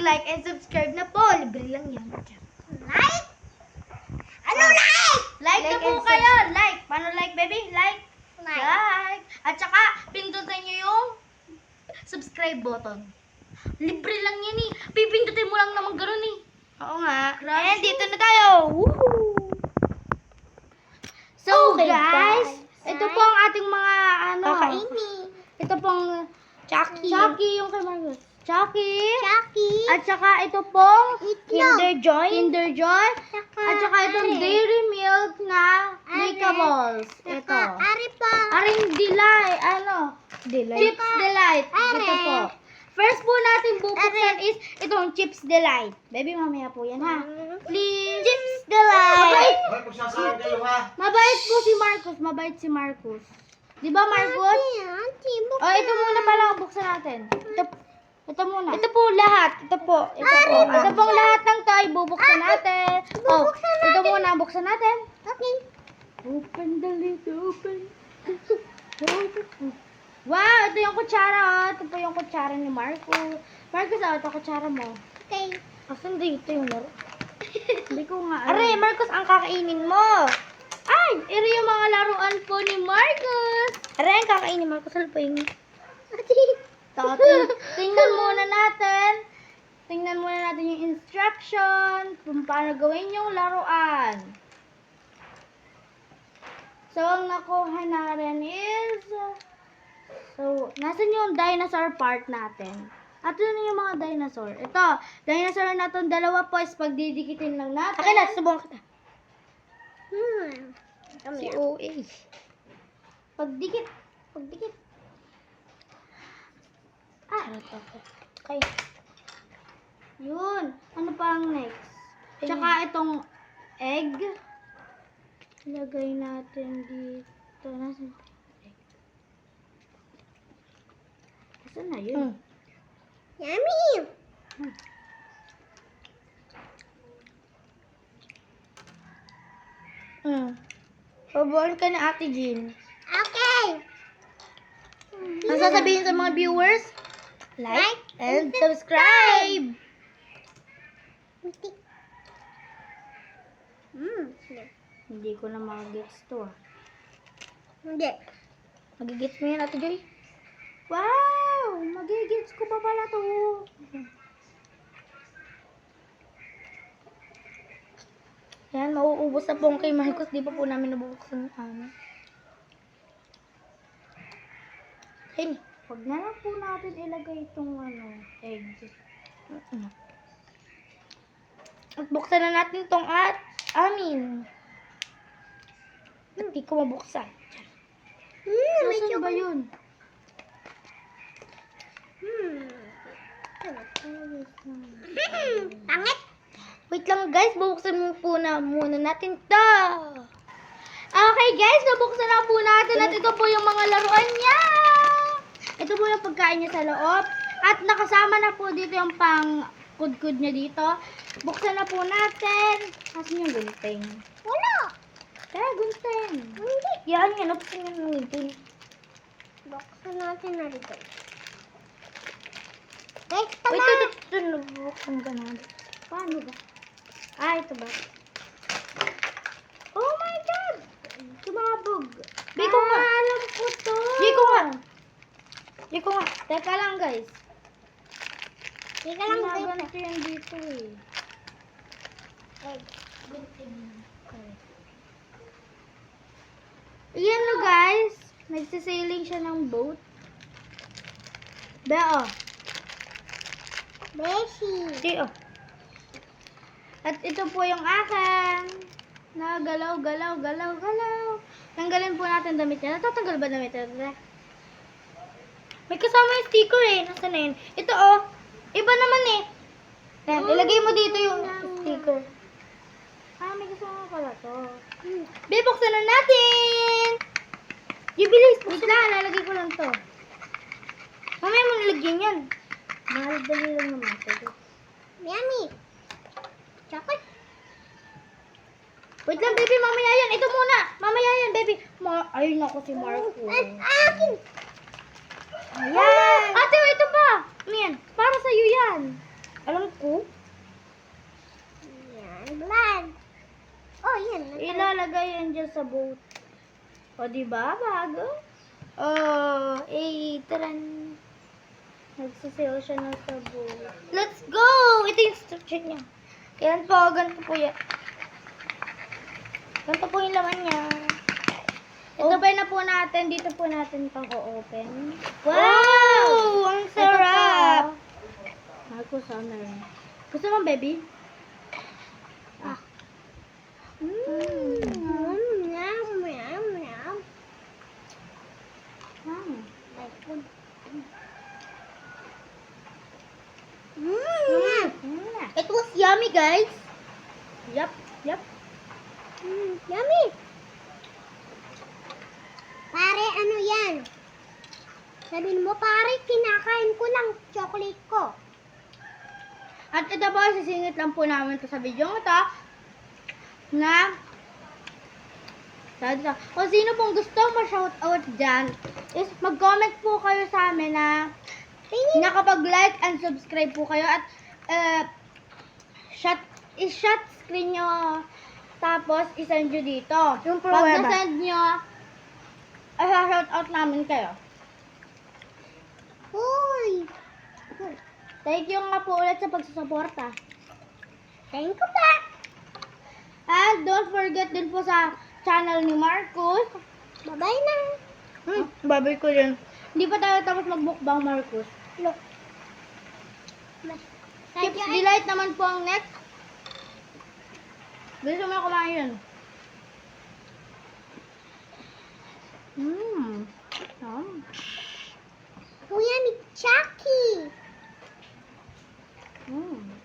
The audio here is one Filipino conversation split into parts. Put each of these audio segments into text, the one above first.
like and subscribe na po. Libre lang yan. Like? Ano like? Like na po kayo. Like. Paano like, baby? Like. Like. Like. At saka, pindutin nyo yung subscribe button. Libre lang yan eh. Pipindutin mo lang naman ganun eh. Oo nga. Grabe. And dito na tayo. Woo! So, Okay, guys, guys. ito po ang ating mga Kakainin. Ito pong Chucky. Chucky yung kay Marcos. Chucky. Chucky. At saka ito pong Itlog. Kinder Joy. Kinder Joy. At saka itong Ari. Dairy Milk na Ari. Nickables. Ito. Ari pa. Aring Delight. Chips Delight. Ari. Ito po. First po natin bubuksan is itong Chips Delight. Baby, mamaya po yan ha. Please. Chips Delight. Mabait. Hoy, pagsasawag kayo ha. Mabait po si Marcos. Mabait si Marcos. Di ba, Marcos? Oh, ito muna pala buksan natin. Ito muna. Ito po lahat. Ito po. Ito po. Ito pong lahat ng toy, bubuksan natin. Oh, bubuksan ito natin. muna, buksan natin. Okay. Open the lid, open. Wow, ito yung kutsara, oh. Ito po yung kutsara ni Marcos. Marcos, ito kutsara mo. Okay. Asan dito yung laro? Hindi ko nga alam. Aray, Marcos, ang kakainin mo. Ay, ito yung mga laruan po ni Marcos. Aray, ang kakainin Marcos. Ano pa yung... Tingnan muna natin. Tingnan muna natin yung instruction kung paano gawin yung laruan. So, ang nakuha natin is... So, nasan yung dinosaur part natin? At yun yung mga dinosaur. Ito, dinosaur na itong dalawa po is pagdidikitin lang natin. Akin na, subukan kita. Si Si OA. Pagdikit. Pagdikit. Ah, Okay. yun. Ano pa ang next? Tsaka itong egg. Ilagay natin dito. Nasaan pa yung egg? Nasaan na yun? Yummy! Pabuhan ka na, Ate Jean. Okay. Ang sasabihin sa mga viewers? Like and subscribe! Hindi ko na mag-gets to ah. Hindi. Magigets mo yan, Ate Joy? Wow! Magigets ko pa pala to. Yan, mauubos na po kay Marcos. Di pa po namin nabubuksan ng ano. Ayun. Huwag na lang po natin ilagay itong egg. At buksan na natin itong amin. Hindi ko mabuksan. Saan ba yun? Pangit. Wait lang guys, bubuksan muna natin to. Okay guys, nabuksan na po natin at ito po yung mga laruan niya. Ito po yung pagkain niya sa loob. At nakasama na po dito yung pang kudkud niya dito. Buksan na po natin. Asan yung gunting? Wala. Kaya gunting. Hindi. Yan, nabuksan yung gunting. Buksan natin na rin. Wait, Wait, tama. ito nabuksan ka na. Paano ba? Ah, ito ba? Oh my God! Sumabog. Biko nga. Alam ko to. Biko nga. Biko nga. Teka lang guys. Teka lang, Ginaganto yan dito eh. Ayan no guys. Nagsisailing siya ng boat. Beo. Beshi. Sige oh. At ito po yung akin. Nagalaw, galaw, galaw, galaw. Tanggalin po natin damit niya. Natatanggal ba damit niya? May kasama yung sticker eh. Nasaan na yun? Ito oh. Iba naman eh. Yan, ilagay mo dito yung sticker. Ah, may kasama pala to. Bibuksan na natin! Yung bilis, wait lang, lalagay ko lang to. Mamaya mo nalagyan yan. Mahal-dali lang naman ito. Yummy. Chocolate. Wait lang, baby, mamaya yan. Ito muna. Mamaya yan, baby. Ayun ako si Marco. Akin. Ayan. Ate, ito pa. Ano yan? Para sa'yo yan. Alam ko. Yan, blood. Oh, yan. Ilalagay yan dyan sa boat. O, diba? Bago? Oh, taran. Nagsasayaw siya ng sa boat. Let's go! Ito yung instruction niya. Yan po, ganito po yan. Ganito po yung laman niya. Open na po natin. Dito po natin pang-open. Wow! Ang sarap! Marco Summer. Gusto mo, baby? Yum, yum, yum. My food. It was yummy, guys. Yup. Yummy. Pare, ano yan? Sabihin mo, pare, kinakain ko lang chocolate ko. At ito po, sisingit lang po namin to sa video ito. Na kung sino pong gusto ma-shoutout dyan, is mag-comment po kayo sa amin na nakapag-like and subscribe po kayo at i-shot screen nyo tapos isend nyo dito. Yung Pag pruweba. na-send nyo, shoutout namin kayo. Uy. Thank you nga po ulit sa pagsusuporta. Thank you pa. And don't forget din po sa channel ni Marcus. Bye-bye na. Babay ko yan. Hindi pa tayo tapos mag-mukbang, Marcus. Look. Chips Delight naman po ang next. Gusto mo na kumain yun. Kuya ni Chucky.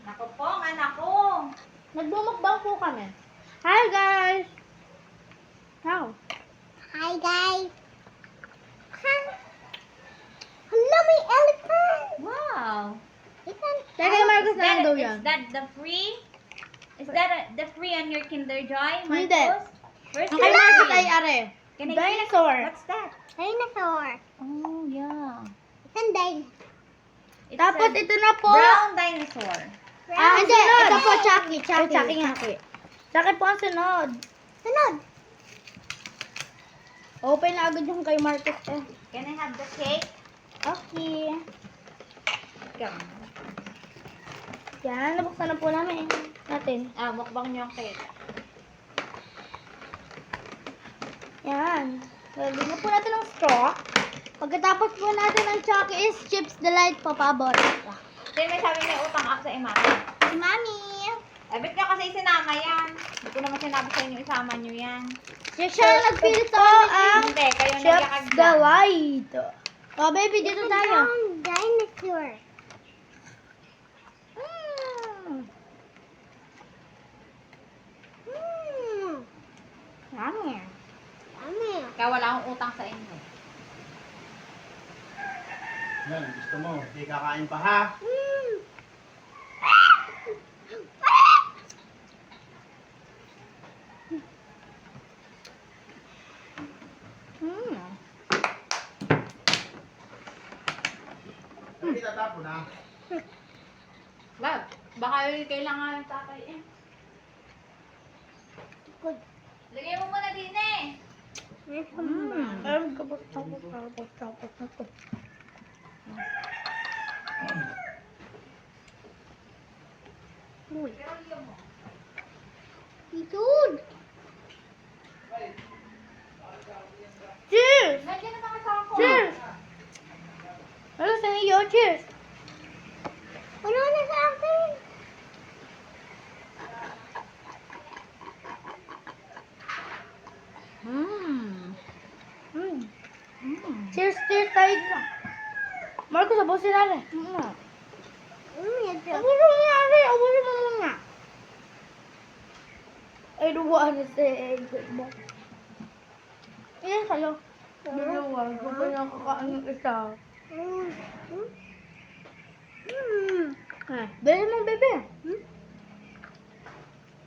Ako po, ang anak ko. Nagmumukbang po kami. Hi guys! How? Hi, guys. Hello, may elephant. Wow. It's an Teka, Marcus na lang daw yan. Is that the free? Is that the free on your Kinder Joy, Hindi. Marcos? Where's Ang the kay Marcus free? ay are. Can I see? Dinosaur. What's that? dinosaur. Oh, yeah. It's an dinosaur. It's Tapos a ito na po. brown dinosaur. Hindi. Ito po, Chucky. Chucky. Chucky nga. Chucky po ang sunod. Sunod. Open na agad yung kay Marcus. Can I have the cake? Okay. Come. Yan, nabuksan na po namin. Natin. Mukbang niyo ang cake. Yan. Lalagyan na po natin ng straw. Pagkatapos po natin ng Chucky is Chips Delight papabot. Kasi may sabi may utang ako sa imama. Si Mami. Abit nyo kasi sinama yan. Hindi ko naman sinabi sa inyo isama nyo yan. Siya ang nagpilit sa Ito amin. ang Hindi, kayo Chips nagyakag dyan. Delight. Oh, baby, dito tayo. Brown dinosaur. Yummy. Yummy. Kaya wala akong utang sa inyo. Yan, gusto mo. Hindi kakain pa ha? Hindi tatapon ha? Love, baka yung kailangan ng tatay eh. Lagay mo muna din eh. Tapos na to. Itod. Cheers! Nandiyan na mga sako. Cheers! Ano sa iyo? Cheers! Wala na sa akin. Cheers, cheers tayo na. Marcos, abusin natin. Yan siya. Abusin mo natin. Abusin mo muna. I don't want to say goodbye. Ilan kayo? Dalawa. Gusto niya kakain ng isa. Dali mo, baby.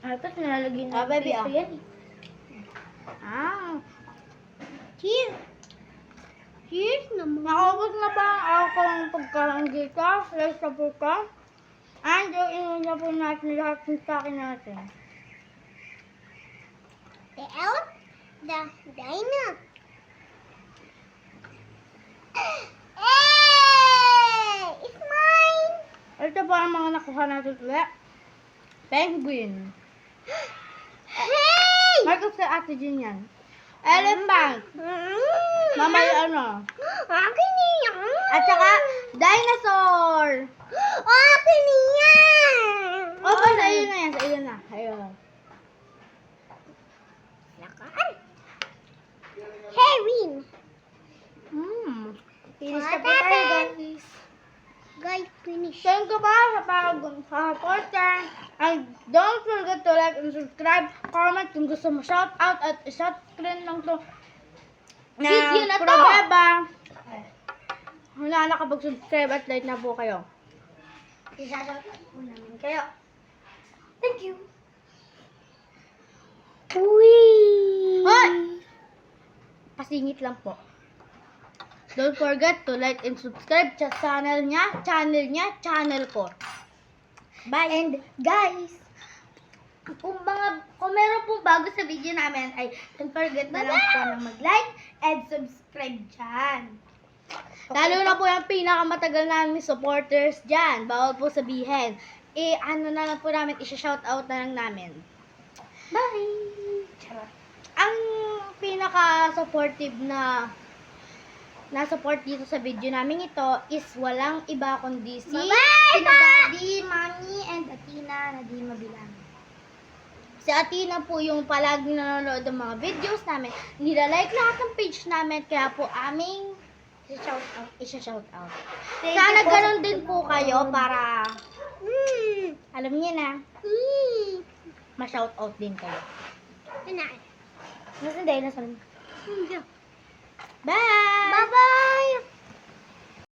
Tapos nilalagyan Ah, baby, piso ah. yan. Cheers. Cheers naman. Nakaubos na ba ang aking pagkain dito? Let's support ka. And And yung na po natin lahat ng stocking natin. The elf, the dino. Hey! It's mine! Ito po ang mga nakuha natin ulit. Penguin. Hey! Marcos sa ate din yan. Elephant. Mama yung ano. Akin niya. At saka, dinosaur. Akin niya. Opo, sa iyo na yan. Sa iyo na. Ayun. Lakaan. Hey, Win. Finish na po tayo, guys. Guys, finish. Thank you ba sa pag-supporter. And don't forget to like and subscribe, comment kung gusto mo shout out at i-shout screen lang to na Video na to. pruweba. Wala nakapag-subscribe at like na po kayo. Isasal po namin kayo. Thank you. Uy! Hoy! Pasingit lang po. Don't forget to like and subscribe sa channel niya, channel ko. Bye. And guys, kung meron pong bago sa video namin ay don't forget na lang po na mag-like and subscribe dyan. Lalo na po yung pinakamatagal namin supporters dyan. Bawal po sabihin. Ano na lang po namin, isa-shoutout na lang namin. Bye! Charot. Ang pinaka-supportive na support dito sa video namin ito is walang iba kundi si Bye-bye! Daddy, Mommy, and Athena na di mabilang. Si Athena po yung palaging nanonood ng mga videos namin. Nila-like lahat ng page namin, kaya po aming isa-shoutout. Sana ganun din po kayo para alam niyo na, ma-shoutout din kayo. Kinain. Nasaan dahil? Nasaan? Hmm, Bye! Bye-bye!